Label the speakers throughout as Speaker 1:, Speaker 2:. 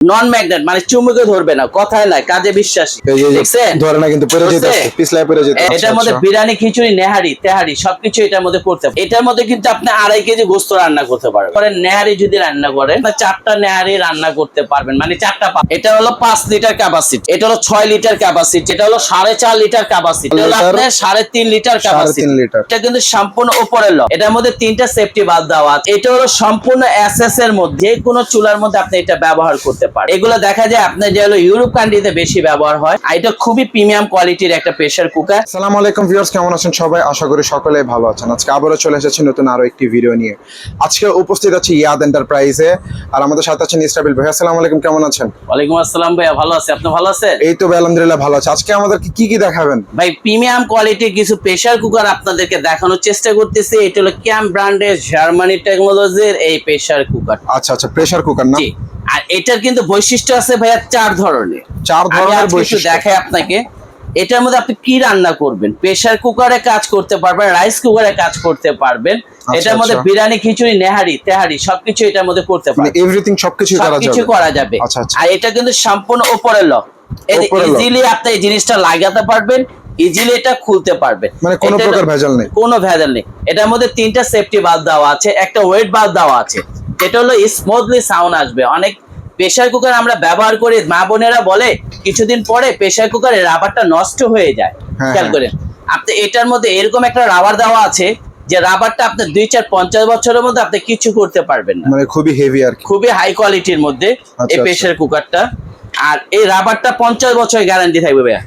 Speaker 1: নন magnet মানে চুমুকে ধরবে না, কথায় নাই কাজে বিশ্বাসী। দেখছেন
Speaker 2: ধরে না কিন্তু পড়ে যেতে পিছলায় পড়ে যেতে।
Speaker 1: এটার মধ্যে বিরিয়ানি, খিচুড়ি, নেহারি, তেহারি সবকিছু এটার মধ্যে করতে পারবেন। এটার মধ্যে কিন্তু আপনি 2.5 কেজি গোস্ত রান্না করতে পারবেন। নেহারি যদি রান্না করেন 4টা নেহারি রান্না করতে পারবেন, মানে 4টা। এটা হলো 5 লিটার ক্যাপাসিটি, এটা হলো 6 লিটার ক্যাপাসিটি, এটা হলো 4.5 লিটার ক্যাপাসিটি, এটা হলো আপনার 3.5 লিটার ক্যাপাসিটি। এটা কিন্তু সম্পূর্ণ উপরের লক। এটার মধ্যে 3টা সেফটি বাল্ব দেওয়া আছে। এটা হলো সম্পূর্ণ এসএস এর মধ্যে, যে কোনো চুলার মধ্যে আপনি এটা ব্যবহার করতে পারেন। এগুলো দেখা যায় আপনার যে হলো ইউরোপ কান্ট্রিতে বেশি ব্যবহার হয়। আর এটা খুবই প্রিমিয়াম কোয়ালিটির একটা প্রেসার কুকার।
Speaker 2: আসসালামু আলাইকুম ভিউয়ার্স, কেমন আছেন সবাই? আশা করি সকলেই ভালো আছেন। আজকে আবারও চলে এসেছি নতুন আরো একটি ভিডিও নিয়ে। আজকে উপস্থিত আছি ইয়াদ এন্টারপ্রাইজে, আর আমাদের সাথে আছেন ইসরাবিল ভাই। আসসালামু আলাইকুম, কেমন আছেন?
Speaker 1: ওয়ালাইকুম আসসালাম ভাইয়া, ভালো আছি, আপনি ভালো আছেন?
Speaker 2: এই তো ভাই আলহামদুলিল্লাহ ভালো আছি। আজকে আমাদেরকে কি কি দেখাবেন?
Speaker 1: ভাই প্রিমিয়াম কোয়ালিটির কিছু প্রেসার কুকার আপনাদেরকে দেখানোর চেষ্টা করতেছি। এটা হলো কিয়াম ব্র্যান্ডের জার্মানি টেকনোলজির এই প্রেসার কুকার।
Speaker 2: আচ্ছা আচ্ছা, প্রেসার কুকার না?
Speaker 1: জি। আর এটার কিন্তু বৈশিষ্ট্য আছে ভাইয়া 4 ধরনের।
Speaker 2: 4 ধরনের বৈশিষ্ট্য
Speaker 1: দেখাই আপনাকে। এটার মধ্যে আপনি কি রান্না করবেন, প্রেসার কুকারে কাজ করতে পারবেন, রাইস কুকারে কাজ করতে পারবেন। এটার মধ্যে বিরিয়ানি, খিচুড়ি, নেহারি, তেহারি সবকিছু এটার মধ্যে করতে পারবেন।
Speaker 2: এভরিথিং সবকিছু করা যাবে।
Speaker 1: আচ্ছা আচ্ছা। আর এটা কিন্তু সম্পূর্ণ উপরের লক। ইজিলি আপনি এই জিনিসটা লাগাতে পারবেন, ইজিলি এটা খুলতে পারবেন,
Speaker 2: মানে কোনো প্রকার ভেজাল নেই।
Speaker 1: কোনো ভেজাল নেই। এটার মধ্যে 3টা সেফটি বাল্ব দেওয়া আছে, একটা ওয়েট বাল্ব দেওয়া আছে। এটা হলো স্মুথলি সাউন্ড আসবে। অনেক প্রেসার কুকার আমরা ব্যবহার করি, মা বোনেরা বলে কিছুদিন পরে প্রেসার কুকারের রাবারটা নষ্ট হয়ে যায়। খেয়াল করেন, আপনি এটার মধ্যে এরকম একটা রাবার দেওয়া আছে যে রাবারটা আপনি 2, 4, 50 বছরের মধ্যে আপনি কিছু করতে পারবেন না।
Speaker 2: মানে খুবই হেভি আর
Speaker 1: খুবই হাই কোয়ালিটির মধ্যে এই প্রেসার কুকারটা। আর এই রাবারটা 50 বছরের গ্যারান্টি থাকবে ভাইয়া।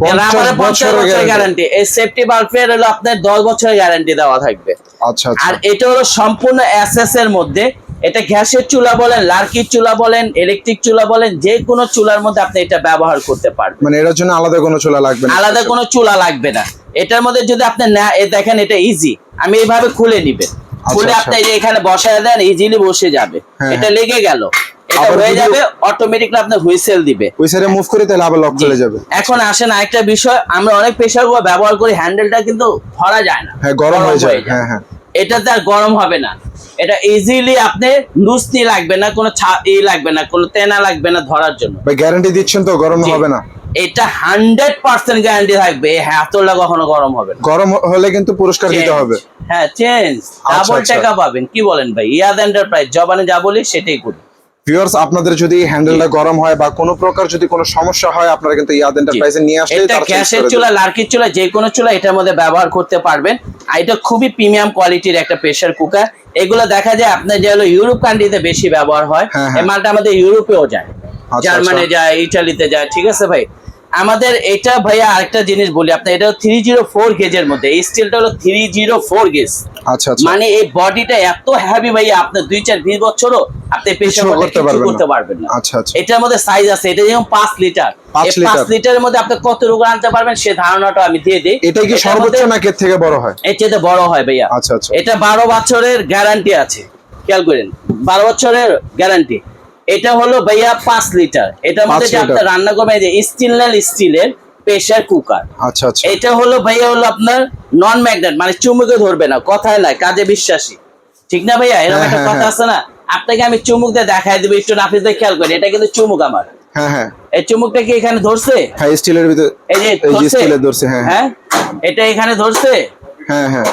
Speaker 1: 50 বছরের গ্যারান্টি। এই সেফটি বাল্বের হলো আপনার 10 বছরের গ্যারান্টি দেওয়া থাকবে।
Speaker 2: আচ্ছা আচ্ছা।
Speaker 1: আর এটা হলো সম্পূর্ণ এসএস এর মধ্যে। এটা গ্যাসের চুলা বলেন, লার্কির চুলা বলেন, ইলেকট্রিক চুলা বলেন, যে কোনো চুলার মধ্যে আপনি এটা ব্যবহার করতে পারবেন।
Speaker 2: মানে এর জন্য আলাদা কোনো চুলা লাগবে না?
Speaker 1: আলাদা কোনো চুলা লাগবে না। এটার মধ্যে যদি আপনি দেখেন এটা ইজি, আমি এইভাবে খুলে নিবেন। খুলে আপনি এখানে বসায় দেন, ইজিলি বসে যাবে। এটা লেগে গেল, এটা হয়ে যাবে অটোমেটিকলি আপনার হুইসেল দিবে।
Speaker 2: হুইসেলে মুভ করে তাহলে আবার লক চলে যাবে।
Speaker 1: এখন আসেন আরেকটা বিষয়, আমরা অনেক প্রেসার কুকার ব্যবহার করি, হ্যান্ডেলটা কিন্তু ধরা যায় না।
Speaker 2: হ্যাঁ, গরম হয়ে যায়। হ্যাঁ হ্যাঁ।
Speaker 1: এটাতে আর গরম হবে না। এটা ইজিলি আপনি লুজনি লাগবে না, কোনো লাগবে না, কোনো তেনা লাগবে না ধরার জন্য।
Speaker 2: ভাই গ্যারান্টি দিচ্ছেন তো গরম হবে না?
Speaker 1: এটা 100% গ্যারান্টি থাকবে। এই হাতলটা কখনো গরম হবে না।
Speaker 2: গরম হলে কিন্তু পুরস্কার দিতে হবে।
Speaker 1: হ্যাঁ, চেঞ্জ ডাবল টাকা পাবেন। কি বলেন ভাই? ইয়াদ এন্টারপ্রাইজ জবানে যা বলি সেটাই করি।
Speaker 2: ভিউয়ার্স, আপনাদের যদি হ্যান্ডেলটা গরম হয় বা কোনো প্রকার যদি কোনো সমস্যা হয়, আপনারা কিন্তু ইয়াদ এন্টারপ্রাইজে নিয়ে আসলে
Speaker 1: এটা গ্যাসের চুলা, লার্কির চুলা, যে কোনো চুলা এটার মধ্যে ব্যবহার করতে পারবেন। আর এটা খুবই প্রিমিয়াম কোয়ালিটির একটা প্রেসার কুকার। এগুলো দেখা যায় আপনার যে হলো ইউরোপ কান্ট্রিতে বেশি ব্যবহার হয়। এই মালটা আমাদের ইউরোপেও যায়, জার্মানি যায়, ইটালিতে যায়। ঠিক আছে ভাই, আমাদের এটা ভাইয়া আরেকটা জিনিস বলি আপনার, এটা 304 গেজের মধ্যে। এই স্টিলটা হলো 304 গেজ।
Speaker 2: আচ্ছা আচ্ছা।
Speaker 1: মানে এই বডিটা এত হেভি ভাইয়া, আপনি 2, 4, 20 বছরও আপনি প্রেসার করতে পারবেন না।
Speaker 2: আচ্ছা আচ্ছা।
Speaker 1: এটার মধ্যে সাইজ আছে, এটা যেমন 5 লিটার। 5 লিটারের মধ্যে আপনি কত রোগ আনতে পারবেন সে ধারণাটা আমি দিয়ে দিই।
Speaker 2: এটা কি সর্বোচ্চ না এর থেকে বড় হয়?
Speaker 1: এর চেয়ে বড় হয় ভাইয়া।
Speaker 2: আচ্ছা আচ্ছা।
Speaker 1: এটা 12 বছরের গ্যারান্টি আছে। খেয়াল করেন, 12 বছরের গ্যারান্টি। এটা হলো ভাইয়া 5 লিটার। এটার মধ্যে যে আপনি রান্না করবেন, এই যে স্টিলের প্রেসার কুকার।
Speaker 2: আচ্ছা আচ্ছা।
Speaker 1: এটা হলো ভাইয়া হলো আপনার নন ম্যাগনেট, মানে চুমুকে ধরবে না, কথায় নাই কাজে বিশ্বাসী। ঠিক না ভাইয়া? এরকম একটা কথা আছে না? আপনাকে আমি চুমুক দিয়ে দেখাই দিব, একটু নাফিস দিয়ে খেয়াল করেন। এটা কিন্তু চুমুক আমার।
Speaker 2: হ্যাঁ হ্যাঁ।
Speaker 1: এই চুমুকটা কি এখানে ধরছে?
Speaker 2: হ্যাঁ, স্টিলের ভিতরে।
Speaker 1: এই যে
Speaker 2: স্টিলের ধরছে। হ্যাঁ
Speaker 1: হ্যাঁ, এটা এখানে ধরছে।
Speaker 2: হ্যাঁ হ্যাঁ।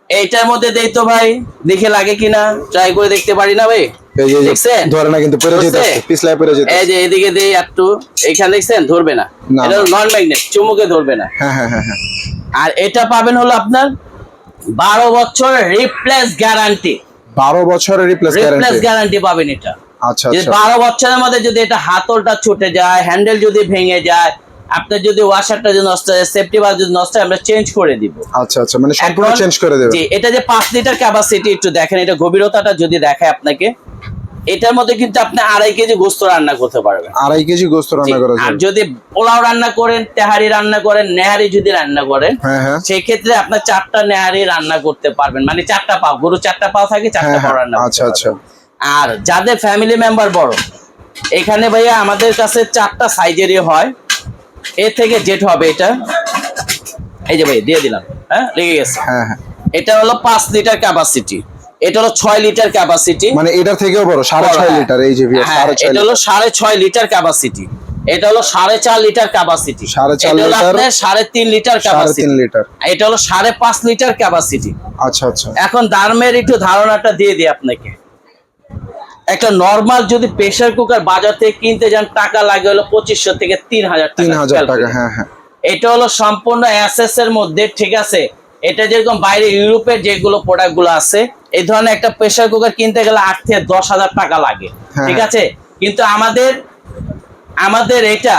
Speaker 1: এইটার মধ্যে দেই তো ভাই, দেখে লাগে কিনা ট্রাই করে দেখতে পারি না ভাই? দেখছেন
Speaker 2: ধরে না কিন্তু পড়ে যেতে পিছলায় পড়ে যেতে।
Speaker 1: এই যে এদিকে দেই একটু, এখানে দেখছেন ধরবে না। এটা নন ম্যাগনেট, চুমুকে ধরবে না।
Speaker 2: হ্যাঁ হ্যাঁ হ্যাঁ।
Speaker 1: আর এটা পাবেন হলো আপনার 12 বছরের রিপ্লেস গ্যারান্টি।
Speaker 2: 12 বছরের রিপ্লেস
Speaker 1: গ্যারান্টি পাবেন এটা।
Speaker 2: আচ্ছা আচ্ছা।
Speaker 1: 12 বছরের মধ্যে যদি এটা হাতলটা ছুটে যায়, হ্যান্ডেল যদি ভেঙে যায়, আপনার যদি ওয়াশারটা যদি নষ্ট হয়, সেফটি বাল্ব যদি নষ্ট হয়, আমরা চেঞ্জ করে দিব।
Speaker 2: আচ্ছা আচ্ছা, মানে সম্পূর্ণ চেঞ্জ করে দেব।
Speaker 1: জি, এটা যে 5 লিটার ক্যাপাসিটি, একটু দেখেন এটা গভীরতাটা যদি দেখায় আপনাকে। এটার মধ্যে কিন্তু আপনি 2.5 কেজি গোস্ত রান্না করতে পারবেন।
Speaker 2: 2.5 কেজি গোস্ত রান্না করা যায়।
Speaker 1: আর যদি পোলাও রান্না করেন, তেহারি রান্না করেন, নেহারি যদি রান্না করেন, সেই ক্ষেত্রে আপনার 4টা নেহারি রান্না করতে পারবেন। মানে 4টা পাও, গরু 4টা পাও থাকে, 4টা পাও রান্না।
Speaker 2: আচ্ছা আচ্ছা।
Speaker 1: আর যাদের ফ্যামিলি মেম্বার বড়, এখানে ভাইয়া আমাদের কাছে 4টা সাইজেরই হয়। এর থেকে জেট হবে এটা। এই যে ভাই দিয়ে দিলাম, হ্যাঁ লেগে গেছে।
Speaker 2: হ্যাঁ হ্যাঁ।
Speaker 1: এটা হলো 5 লিটার ক্যাপাসিটি। এটা হলো 6 লিটার ক্যাপাসিটি,
Speaker 2: মানে এটার থেকেও বড় 6.5 লিটার। এই যে ভিউয়ার্স,
Speaker 1: হ্যাঁ,
Speaker 2: 6.5
Speaker 1: এটা হলো 6.5 লিটার ক্যাপাসিটি, এটা হলো 4.5 লিটার ক্যাপাসিটি,
Speaker 2: 4.5
Speaker 1: এটা হলো
Speaker 2: লিটার,
Speaker 1: আপনার 3.5 লিটার ক্যাপাসিটি,
Speaker 2: 3.5 লিটার,
Speaker 1: এটা হলো 5.5 লিটার ক্যাপাসিটি।
Speaker 2: আচ্ছা আচ্ছা।
Speaker 1: এখন দামের একটু ধারণাটা দিয়ে দিই আপনাকে। একটা নরমাল যদি প্রেসার কুকার বাজার থেকে কিনতে যান টাকা লাগে হলো 2500 থেকে 3000 টাকা।
Speaker 2: 3000 টাকা, হ্যাঁ হ্যাঁ।
Speaker 1: এটা হলো সম্পূর্ণ এসএস এর মধ্যে, ঠিক আছে। এটা যেরকম বাইরে ইউরোপের যেগুলো প্রোডাক্ট গুলো আছে, এই ধরনের একটা প্রেসার কুকার কিনতে গেলে 8 থেকে 10,000 টাকা লাগে, ঠিক আছে। কিন্তু আমাদের এটা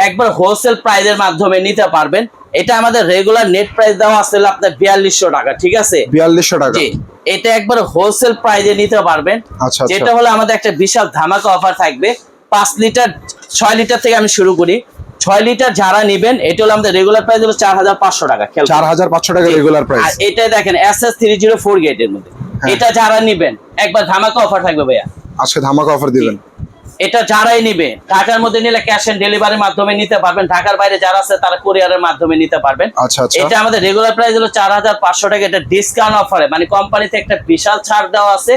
Speaker 1: একবার হোলসেল প্রাইসের মাধ্যমে নিতে পারবেন। এটা আমাদের রেগুলার নেট প্রাইস দেওয়া আছে আপনার 4200 টাকা, ঠিক আছে,
Speaker 2: 4200 টাকা।
Speaker 1: জি, এটা একবার হোলসেল প্রাইসে নিতে পারবেন।
Speaker 2: আচ্ছা,
Speaker 1: যেটা হলো আমাদের একটা বিশাল ধামাকা অফার থাকবে। 5 লিটার 6 লিটার থেকে আমি শুরু করি। 6 লিটার যারা নেবেন, এটা হলো আমাদের রেগুলার প্রাইস হলো 4500 টাকা,
Speaker 2: 4500 টাকা রেগুলার প্রাইস।
Speaker 1: আর এটা দেখেন SS304 গেটের মধ্যে, এটা যারা নেবেন একবার ধামাকা অফার থাকবে ভাইয়া,
Speaker 2: আজকে ধামাকা অফার দিবেন।
Speaker 1: এটা যারাই নিবে, ঢাকার মধ্যে নিলে ক্যাশ অন ডেলিভারির মাধ্যমে নিতে পারবেন, ঢাকার বাইরে যারা আছে তারা কুরিয়ারের মাধ্যমে নিতে পারবেন।
Speaker 2: আচ্ছা আচ্ছা।
Speaker 1: এটা আমাদের রেগুলার প্রাইস হলো 4500 টাকা, এটা ডিসকাউন্ট অফারে মানে কোম্পানিতে একটা বিশাল ছাড় দেওয়া আছে,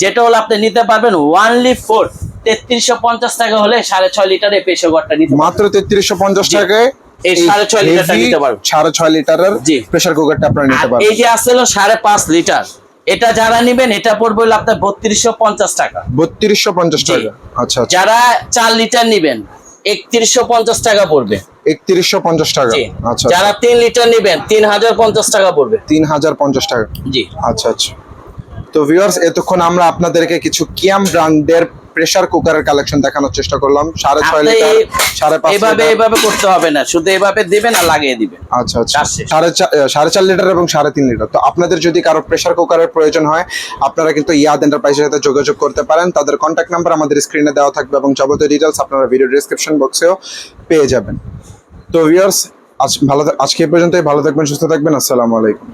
Speaker 1: যেটা হলো আপনি নিতে পারবেন ওনলি ফর 3350 টাকা হলে 6.5 লিটার এই প্রেসার কুকারটা নিতে পারবেন।
Speaker 2: মাত্র 3350 টাকায়
Speaker 1: এই 6.5 লিটারটা নিতে পারবেন।
Speaker 2: 6.5 লিটারের প্রেসার কুকারটা আপনারা নিতে পারবেন।
Speaker 1: এই যে আছে হলো 5.5 লিটার, এটা যারা নেবেন এটা পড়বে হলো আপনার 3250 টাকা।
Speaker 2: 3250 টাকা, আচ্ছা আচ্ছা।
Speaker 1: যারা 4 লিটার নেবেন 3150 টাকা পড়বে।
Speaker 2: 3150 টাকা, আচ্ছা।
Speaker 1: যারা 3 লিটার নেবেন 3050 টাকা পড়বে।
Speaker 2: 3050 টাকা,
Speaker 1: জি,
Speaker 2: আচ্ছা আচ্ছা। তো ভিউয়ার্স, এতক্ষণ আমরা আপনাদেরকে কিছু কিয়াম ব্র্যান্ডের প্রেসার কুকারের কালেকশন দেখানোর চেষ্টা করলাম। 6.5 লিটার, 5.5 লিটার।
Speaker 1: এভাবে করতে হবে না, শুধু এভাবে দিবেন আর লাগিয়ে দিবেন।
Speaker 2: আচ্ছা আচ্ছা। 4.5 লিটার এবং 3.5 লিটার। তো আপনাদের যদি কারো প্রেসার কুকারের প্রয়োজন হয়, আপনারা কিন্তু ইয়াদ এন্টারপ্রাইজের সাথে যোগাযোগ করতে পারেন। তাদের কন্ট্যাক্ট নাম্বার আমাদের স্ক্রিনে দেওয়া থাকবে এবং যাবতীয় ডিটেইলস আপনারা ভিডিও ডেসক্রিপশন বক্সেও পেয়ে যাবেন। তো ভিউয়ার্স, আজকে এই পর্যন্তই। ভালো থাকবেন, সুস্থ থাকবেন। আসসালামু আলাইকুম।